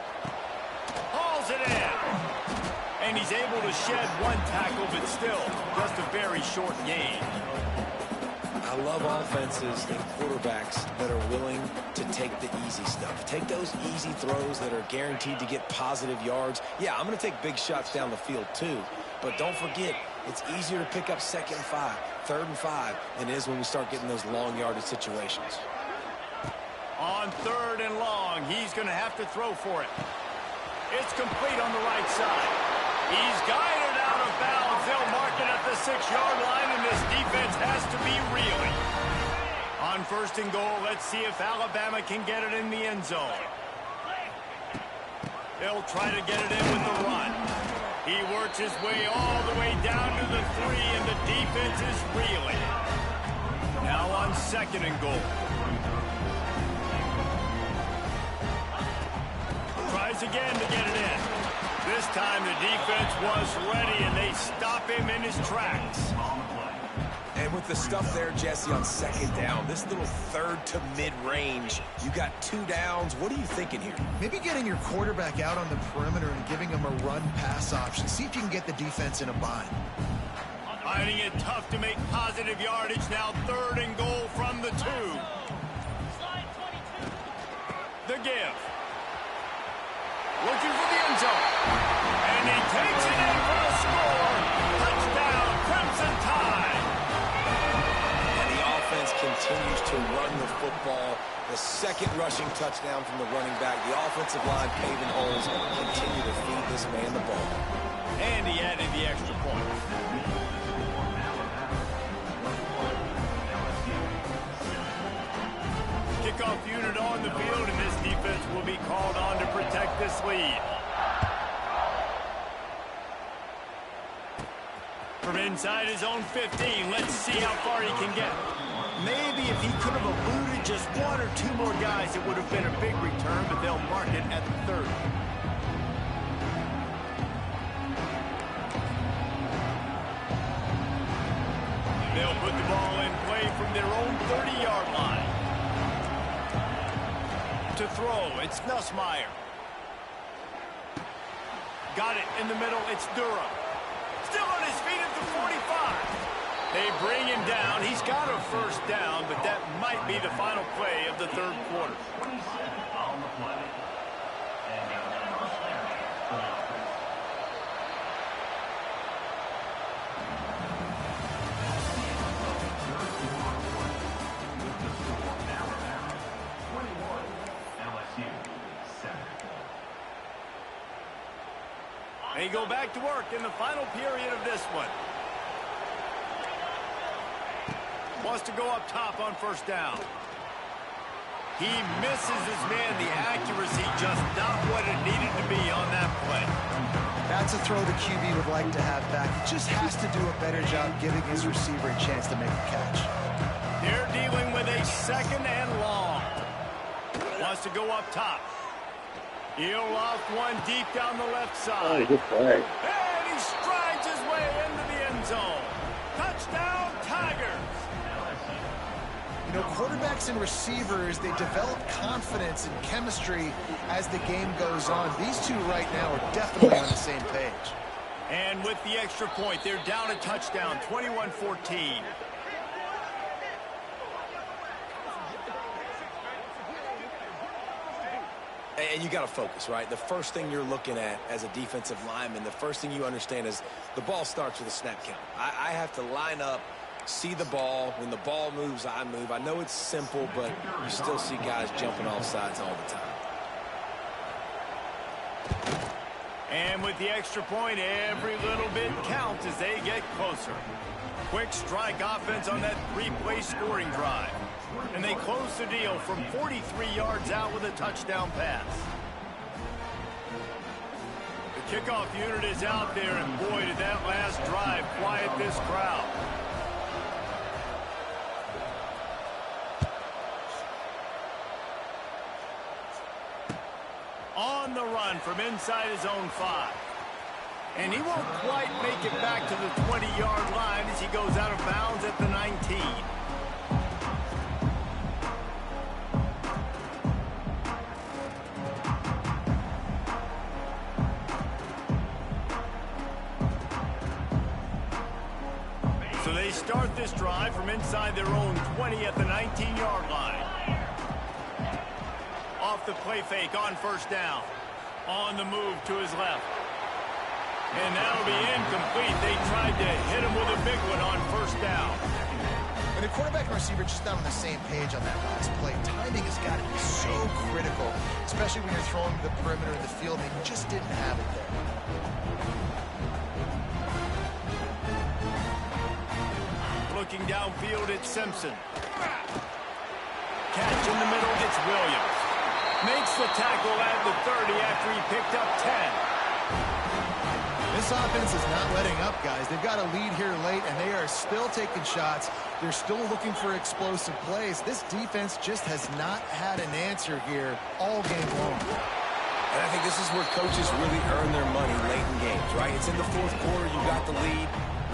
Hauls it in. And he's able to shed one tackle, but still just a very short gain. I love offenses and quarterbacks that are willing to take the easy stuff. Take those easy throws that are guaranteed to get positive yards. Yeah, I'm going to take big shots down the field too, but don't forget, it's easier to pick up 2nd and 5, 3rd and 5 than it is when we start getting those long yardage situations. On 3rd and long, he's going to have to throw for it. It's complete on the right side. He's guided out of bounds. They'll mark it at the 6-yard line, and this defense has to be reeling. On 1st and goal, let's see if Alabama can get it in the end zone. They'll try to get it in with the run. He works his way all the way down to the 3, and the defense is reeling. Now on 2nd and goal. Tries again to get it in. This time the defense was ready, and they stop him in his tracks. And with the stuff there, Jesse, on 2nd down, this little 3rd to mid-range, you got 2 downs. What are you thinking here? Maybe getting your quarterback out on the perimeter and giving him a run-pass option. See if you can get the defense in a bind. Finding it tough to make positive yardage. Now 3rd and goal from the 2. The give. Looking for the end zone. And he takes it in for a score. Touchdown, Crimson Tide. And the offense continues to run the football. The 2nd rushing touchdown from the running back. The offensive line paving holes. Continue to feed this man the ball. And he added the extra point. Kickoff unit on the field, and this defense will be called on to protect this lead. From inside his own 15, let's see how far he can get. Maybe if he could have eluded just 1 or 2 more guys, it would have been a big return, but they'll mark it at the 30. They'll put the ball in play from their own 30-yard line. To throw, it's Nussmeier. Got it in the middle, it's Durham. Still on his feet at the 45. They bring him down. He's got a 1st down, but that might be the final play of the 3rd quarter. They go back to work in the final period of this one. Wants to go up top on 1st down. He misses his man. The accuracy just not what it needed to be on that play. That's a throw the QB would like to have back. He just has to do a better job giving his receiver a chance to make a catch. They're dealing with a 2nd and long. Wants to go up top. He'll loft one deep down the left side. Oh, good play. And he strides his way into the end zone. Touchdown, Tigers. You know, quarterbacks and receivers, they develop confidence and chemistry as the game goes on. These two right now are definitely on the same page. And with the extra point, they're down a touchdown, 21-14. And you got to focus, right? The first thing you're looking at as a defensive lineman, the first thing you understand is the ball starts with a snap count. I have to line up, see the ball. When the ball moves, I move. I know it's simple, but you still see guys jumping off sides all the time. And with the extra point, every little bit counts as they get closer. Quick strike offense on that three-play scoring drive. And they close the deal from 43 yards out with a touchdown pass. The kickoff unit is out there, and boy, did that last drive quiet this crowd. On the run from inside his own 5. And he won't quite make it back to the 20-yard line as he goes out of bounds at the 19. So they start this drive from inside their own 20 at the 19-yard line. Off the play fake on first down. On the move to his left. And that'll be incomplete. They tried to hit him with a big one on first down. And the quarterback and receiver just not on the same page on that last play. Timing has got to be so critical, especially when you're throwing to the perimeter of the field. They just didn't have it there. Looking downfield, it's Simpson. Catch in the middle, it's Williams. Makes the tackle at the 30 after he picked up 10. This offense is not letting up, guys. They've got a lead here late, and they are still taking shots. They're still looking for explosive plays. This defense just has not had an answer here all game long. And I think this is where coaches really earn their money late in games, right? It's in the fourth quarter. You got the lead.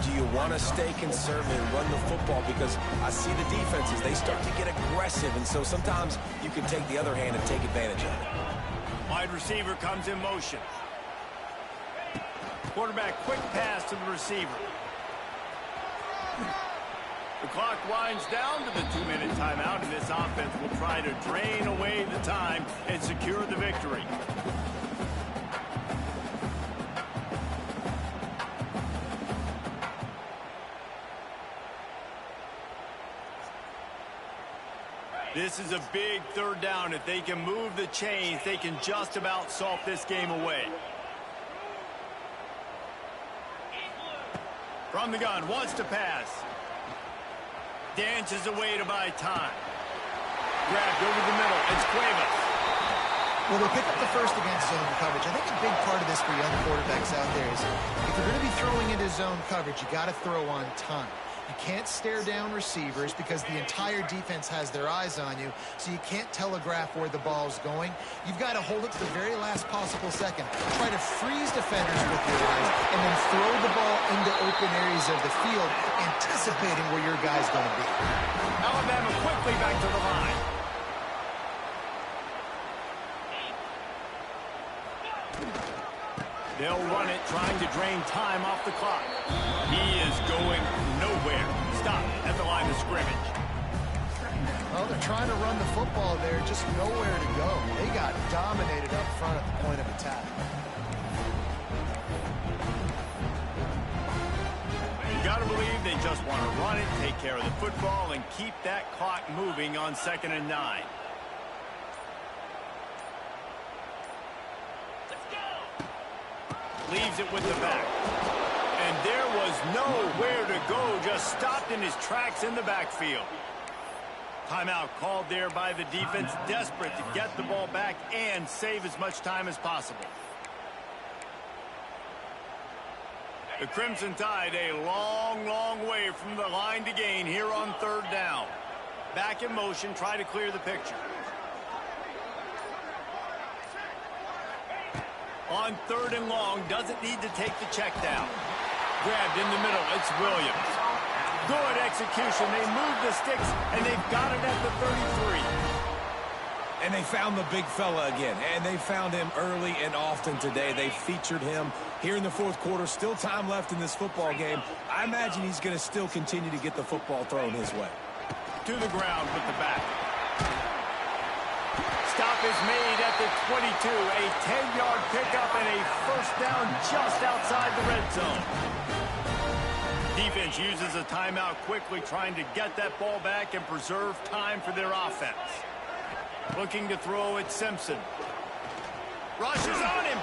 Do you want to stay conservative and run the football? Because I see the defenses, they start to get aggressive, and so sometimes you can take the other hand and take advantage of it. Wide receiver comes in motion. Quarterback, quick pass to the receiver. The clock winds down to the 2-minute timeout, and this offense will try to drain away the time and secure the victory. This is a big third down. If they can move the chains, they can just about salt this game away. From the gun, wants to pass. Dances away to buy time. Grabbed over the middle. It's Cuevas. Well, they pick up the first against zone coverage. I think a big part of this for young quarterbacks out there is if you're going to be throwing into zone coverage, you got to throw on time. You can't stare down receivers because the entire defense has their eyes on you, so you can't telegraph where the ball's going. You've got to hold it to the very last possible second. Try to freeze defenders with your eyes and then throw the ball into open areas of the field, anticipating where your guy's going to be. Alabama quickly back to the line. They'll run it, trying to drain time off the clock. He is going nowhere. Stop at the line of scrimmage. Well, they're trying to run the football there, just nowhere to go. They got dominated up front at the point of attack. You got to believe they just want to run it, take care of the football, and keep that clock moving on 2nd and 9. Leaves it with the back. And there was nowhere to go, just stopped in his tracks in the backfield. Timeout called there by the defense, desperate to get the ball back and save as much time as possible. The Crimson Tide a long, long way from the line to gain here on 3rd down. Back in motion, try to clear the picture. On 3rd and long, doesn't need to take the check down. Grabbed in the middle, it's Williams. Good execution. They move the sticks, and they've got it at the 33. And they found the big fella again, and they found him early and often today. They featured him here in the 4th quarter. Still time left in this football game. I imagine he's going to still continue to get the football thrown his way. To the ground with the back. Stop is made at the 22. A 10-yard pickup and a first down just outside the red zone. Defense uses a timeout quickly, trying to get that ball back and preserve time for their offense. Looking to throw at Simpson. Rushes on him.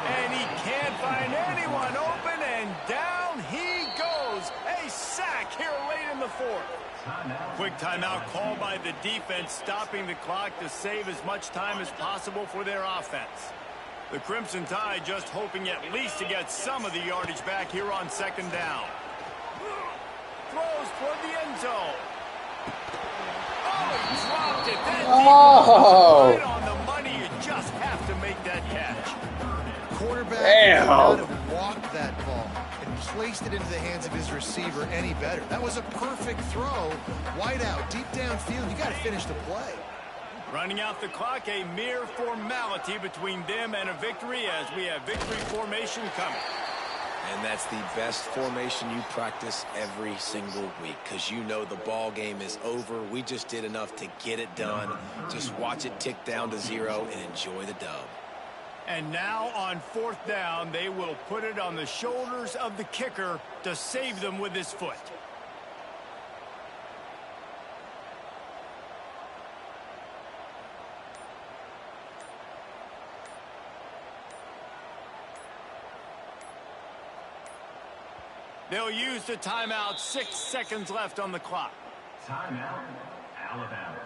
And he can't find anyone open, and down he goes. A sack here late in the fourth. Quick timeout called by the defense, stopping the clock to save as much time as possible for their offense. The Crimson Tide just hoping at least to get some of the yardage back here on second down. Throws toward the end zone. Oh, he dropped it. That was right on the money. You just have to make that catch. Quarterback could not have walked that ball and placed it into the hands of his receiver any better. That was a perfect throw. Wide out, deep downfield. You got to finish the play. Running out the clock, a mere formality between them and a victory as we have victory formation coming. And that's the best formation you practice every single week because you know the ball game is over. We just did enough to get it done. Just watch it tick down to 0 and enjoy the dub. And now on fourth down, they will put it on the shoulders of the kicker to save them with his foot. They'll use the timeout. 6 seconds left on the clock. Timeout, Alabama.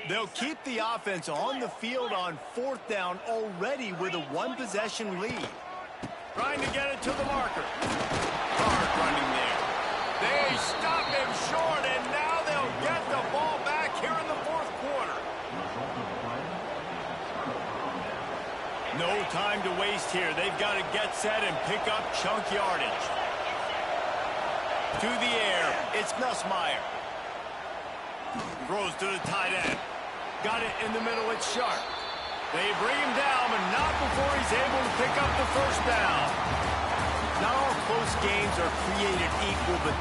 They'll keep the offense on the field on fourth down already with a one-possession lead. Trying to get it to the marker. Hard running there. They stop him short, and now they'll get the ball back here in the fourth quarter. No time to waste here. They've got to get set and pick up chunk yardage. To the air, it's Nussmeier. Throws to the tight end. Got it in the middle, it's Sharp. They bring him down, but not before he's able to pick up the first down. Not all close games are created equal, but